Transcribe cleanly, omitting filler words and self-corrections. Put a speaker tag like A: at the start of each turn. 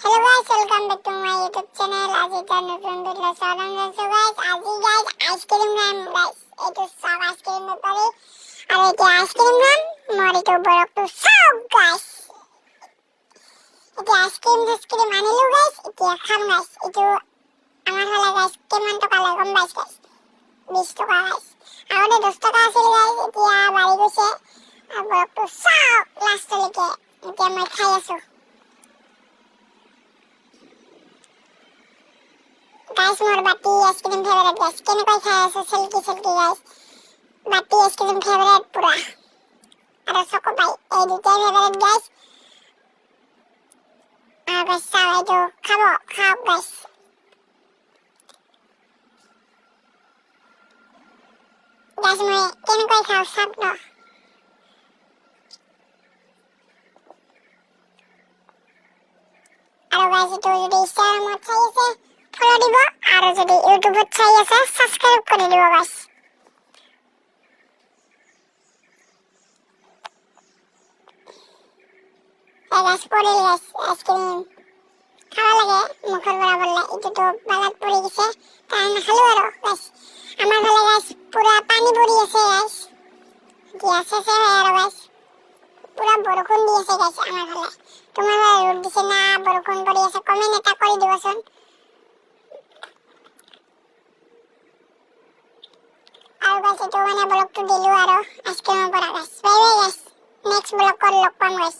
A: Hello guys, welcome back to my YouTube channel. आज এটা নতুন ভিডিও সালাম জানাচ্ছি guys. আজি guys আইসক্রিম খাম guys. এটা সব আইসক্রিম ব্যাপারে আর এটা আইসক্রিম খাম মরি তো বড় তো সব guys. এটা আইসক্রিম আনিলো guys. এটা খাম guys. এটা আমার হলা guys কেমন টাকা লাগাম guys 20 টাকা guys. আমাদের 10 টাকা আছিল guys. এটা বাড়ি গেছে আর বড় তো সব লাস্ট লেকে এটা আমি খাই আছো. गाइस मोर बाटी आइसक्रीम फेवरेट गाइस केने कोई खाया सो सिल्की गाइस बाटी आइसक्रीम फेवरेट पूरा अरे सको भाई ए दुटे फेवरेट गाइस आ गाइस सावे जो खाओ गाइस गाइस मैं केने कोई खाओ सब नो अरे गाइस तो যদি ইনস্টাগ্রাম আছে ফলো দিব আর যদি ইউটিউবে চাই আছে সাবস্ক্রাইব করে দিব গাইস এই গাছ পড়ে গাইস আইসক্রিম খাওয়া লাগে মুখের বরাবর এটা তো বালাত পড়ে গেছে তাই না খালো আরো গাইস আমার ভালো গাইস পুরা পানি পড়ে গেছে গাইস কি আছে সে আরো গাইস পুরা বরফুন দিয়েছে গাইস আমার ভালো তোমার রোদ দিছে না বরফুন পড়ে গেছে কমেন্ট এটা করে দিবছন আর গাইস তো মানে ব্লগ তো দিলু আরো আজকে আমার পড়া guys bye bye guys next blog কল লক পাম গাইস